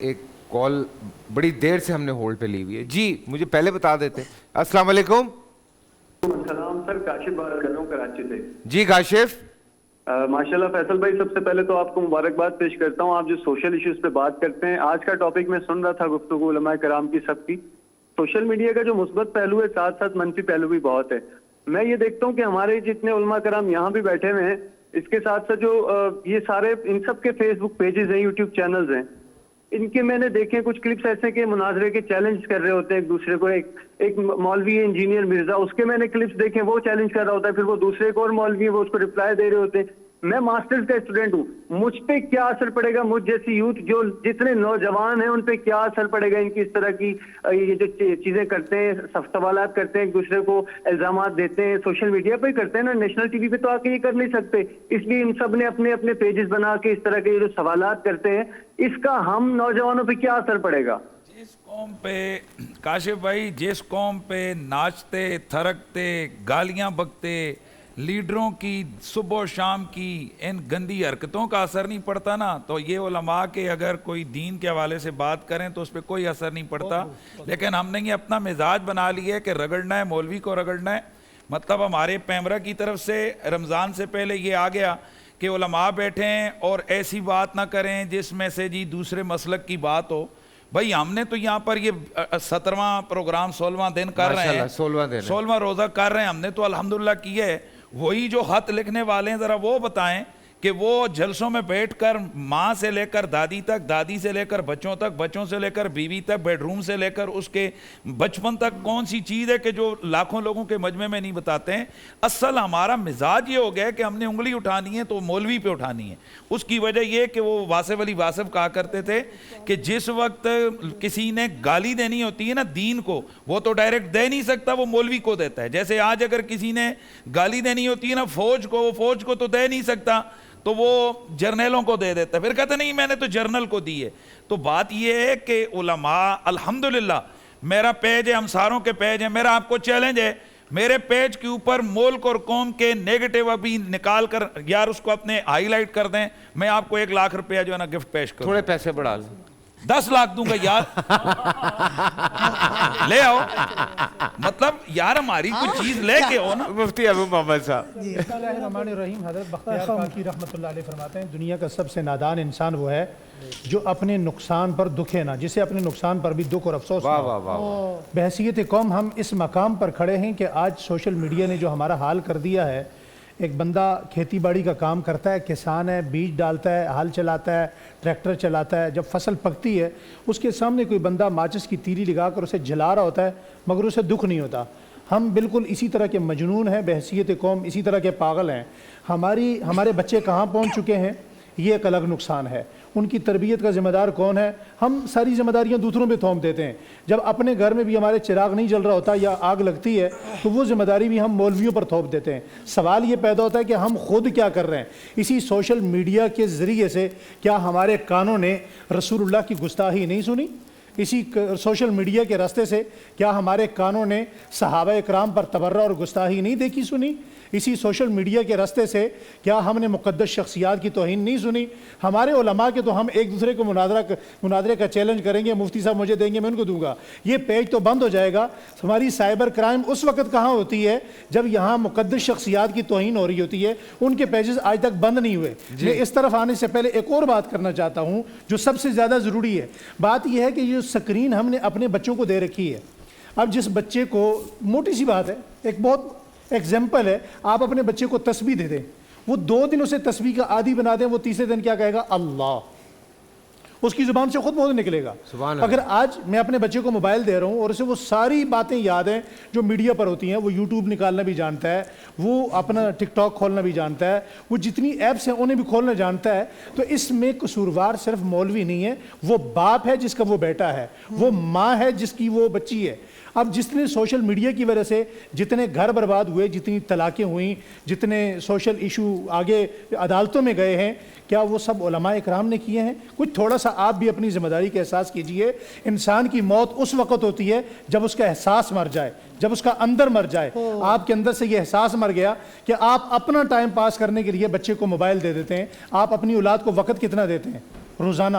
ایک کال بڑی دیر سے ہم نے ہولڈ پہ لی ہوئی ہے. جی مجھے پہلے بتا دیتے. السلام علیکم. السلام سر، کاشف بات کر رہا ہوں کراچی سے. جی کاشف. ماشاءاللہ فیصل بھائی، سب سے پہلے تو آپ کو مبارکباد پیش کرتا ہوں. آپ جو سوشل ایشوز پہ بات کرتے ہیں، آج کا ٹاپک میں سن رہا تھا گفتگو علماء کرام کی سب کی. سوشل میڈیا کا جو مثبت پہلو ہے، ساتھ ساتھ منفی پہلو بھی بہت ہے. میں یہ دیکھتا ہوں کہ ہمارے جتنے علماء کرام یہاں بھی بیٹھے ہوئے ہیں، اس کے ساتھ ساتھ جو یہ سارے ان سب کے فیس بک پیجز ہیں، یوٹیوب چینلز ہیں، ان کے میں نے دیکھے کچھ کلپس ایسے کہ مناظرے کے چیلنج کر رہے ہوتے ہیں ایک دوسرے کو. ایک مولوی انجینئر مرزا، اس کے میں نے کلپس دیکھے، وہ چیلنج کر رہا ہوتا ہے، پھر وہ دوسرے کو اور مولوی ہے وہ اس کو رپلائی دے رہے ہوتے ہیں. میں ماسٹرز کا اسٹوڈنٹ ہوں، مجھ پہ کیا اثر پڑے گا؟ مجھ جیسی یوتھ جو جتنے نوجوان ہیں ان پہ کیا اثر پڑے گا؟ ان کی اس طرح کی یہ جو چیزیں کرتے ہیں، سوالات کرتے ہیں، ایک دوسرے کو الزامات دیتے ہیں، سوشل میڈیا پہ ہی کرتے ہیں نا، نیشنل ٹی وی پہ تو آ کے یہ کر نہیں سکتے. اس لیے ان سب نے اپنے اپنے پیجز بنا کے اس طرح کے جو سوالات کرتے ہیں، اس کا ہم نوجوانوں پہ کیا اثر پڑے گا؟ جس قوم پہ کاشف بھائی، جس قوم پہ ناچتے تھرکتے گالیاں بکتے لیڈروں کی صبح و شام کی ان گندی حرکتوں کا اثر نہیں پڑتا نا، تو یہ علماء کے اگر کوئی دین کے حوالے سے بات کریں تو اس پہ کوئی اثر نہیں پڑتا. لیکن ہم نے یہ اپنا مزاج بنا لیا ہے کہ رگڑنا ہے، مولوی کو رگڑنا ہے. مطلب ہمارے پیمرا کی طرف سے رمضان سے پہلے یہ آ گیا کہ علماء بیٹھے ہیں اور ایسی بات نہ کریں جس میں سے جی دوسرے مسلک کی بات ہو. بھائی ہم نے تو یہاں پر یہ 17واں پروگرام 16واں دن کر رہے ہیں، 16واں روزہ کر رہے ہیں. ہم نے تو الحمدللہ کیا ہے. وہی جو خط لکھنے والے ہیں ذرا وہ بتائیں کہ وہ جلسوں میں بیٹھ کر ماں سے لے کر دادی تک، دادی سے لے کر بچوں تک، بچوں سے لے کر بیوی تک، بیڈ روم سے لے کر اس کے بچپن تک کون سی چیز ہے کہ جو لاکھوں لوگوں کے مجمع میں نہیں بتاتے ہیں. اصل ہمارا مزاج یہ ہو گیا کہ ہم نے انگلی اٹھانی ہے تو مولوی پہ اٹھانی ہے. اس کی وجہ یہ کہ وہ واصف علی واصف کہا کرتے تھے کہ جس وقت کسی نے گالی دینی ہوتی ہے نا دین کو، وہ تو ڈائریکٹ دے نہیں سکتا، وہ مولوی کو دیتا ہے. جیسے آج اگر کسی نے گالی دینی ہوتی ہے نا فوج کو، وہ فوج کو تو دے نہیں سکتا، تو وہ جرنیلوں کو دے دیتا ہے. پھر کہتے نہیں میں نے تو جرنل کو دی ہے. تو بات یہ ہے کہ علماء الحمدللہ، میرا پیج ہے، ہمساروں کے پیج ہے، میرا آپ کو چیلنج ہے، میرے پیج کے اوپر ملک اور قوم کے نیگیٹو ابھی نکال کر یار اس کو اپنے ہائی لائٹ کر دیں، میں آپ کو 1 لاکھ روپیہ جو ہے نا گفٹ پیش کروں. تھوڑے پیسے بڑھا لیں. 10 لاکھ دوں گا یار. لے آؤ، مطلب یار ہماری کوئی چیز لے کے ہو نا. مفتی ابو محمد صاحب. بسم اللہ الرحمن الرحیم. حضرت بختیار کاکی رحمۃ اللہ علیہ فرماتے ہیں دنیا کا سب سے نادان انسان وہ ہے جو اپنے نقصان پر دکھے نہ، جسے اپنے نقصان پر بھی دکھ اور افسوس نہ ہو. بحیثیت قوم ہم اس مقام پر کھڑے ہیں کہ آج سوشل میڈیا نے جو ہمارا حال کر دیا ہے. ایک بندہ کھیتی باڑی کا کام کرتا ہے، کسان ہے، بیج ڈالتا ہے، ہل چلاتا ہے، ٹریکٹر چلاتا ہے. جب فصل پکتی ہے اس کے سامنے کوئی بندہ ماچس کی تیری لگا کر اسے جلا رہا ہوتا ہے مگر اسے دکھ نہیں ہوتا. ہم بالکل اسی طرح کے مجنون ہیں، بحیثیت قوم اسی طرح کے پاگل ہیں. ہمارے بچے کہاں پہنچ چکے ہیں یہ ایک الگ نقصان ہے. ان کی تربیت کا ذمہ دار کون ہے؟ ہم ساری ذمہ داریاں دوسروں پہ تھوپ دیتے ہیں. جب اپنے گھر میں بھی ہمارے چراغ نہیں جل رہا ہوتا یا آگ لگتی ہے تو وہ ذمہ داری بھی ہم مولویوں پر تھوپ دیتے ہیں. سوال یہ پیدا ہوتا ہے کہ ہم خود کیا کر رہے ہیں؟ اسی سوشل میڈیا کے ذریعے سے کیا ہمارے کانوں نے رسول اللہ کی گستاخی نہیں سنی؟ اسی سوشل میڈیا کے راستے سے کیا ہمارے کانوں نے صحابہ اکرام پر تبرہ اور گستاخی نہیں دیکھی سنی؟ اسی سوشل میڈیا کے راستے سے کیا ہم نے مقدس شخصیات کی توہین نہیں سنی؟ ہمارے علماء کے تو ہم ایک دوسرے کو مناظرے کا چیلنج کریں گے، مفتی صاحب مجھے دیں گے میں ان کو دوں گا، یہ پیج تو بند ہو جائے گا. ہماری سائبر کرائم اس وقت کہاں ہوتی ہے جب یہاں مقدس شخصیات کی توہین ہو رہی ہوتی ہے. ان کے پیجز آج تک بند نہیں ہوئے. میں اس طرف آنے سے پہلے ایک اور بات کرنا چاہتا ہوں جو سب سے زیادہ ضروری ہے. بات یہ ہے کہ یہ سکرین ہم نے اپنے بچوں کو دے رکھی ہے. اب جس بچے کو، موٹی سی بات ہے، ایک بہت ایگزامپل ہے، آپ اپنے بچے کو تسبیح دے دیں، وہ 2 دن اسے تسبیح کا عادی بنا دیں، وہ تیسرے دن کیا کہے گا؟ اللہ. اس کی زبان سے خود بہت نکلے گا. اگر آج میں اپنے بچے کو موبائل دے رہا ہوں اور اسے وہ ساری باتیں یاد ہیں جو میڈیا پر ہوتی ہیں، وہ یوٹیوب نکالنا بھی جانتا ہے، وہ اپنا ٹک ٹاک کھولنا بھی جانتا ہے، وہ جتنی ایپس ہیں انہیں بھی کھولنا جانتا ہے، تو اس میں قصوروار صرف مولوی نہیں ہے، وہ باپ ہے جس کا وہ بیٹا ہے، وہ ماں ہے جس کی وہ بچی ہے. اب جتنے سوشل میڈیا کی وجہ سے جتنے گھر برباد ہوئے، جتنی طلاقیں ہوئیں، جتنے سوشل ایشو آگے عدالتوں میں گئے ہیں، کیا وہ سب علماء اکرام نے کیے ہیں؟ کچھ تھوڑا سا آپ بھی اپنی ذمہ داری کا احساس کیجئے. انسان کی موت اس وقت ہوتی ہے جب اس کا احساس مر جائے، جب اس کا اندر مر جائے. آپ کے اندر سے یہ احساس مر گیا کہ آپ اپنا ٹائم پاس کرنے کے لیے بچے کو موبائل دے دیتے ہیں. آپ اپنی اولاد کو وقت کتنا دیتے ہیں؟ روزانہ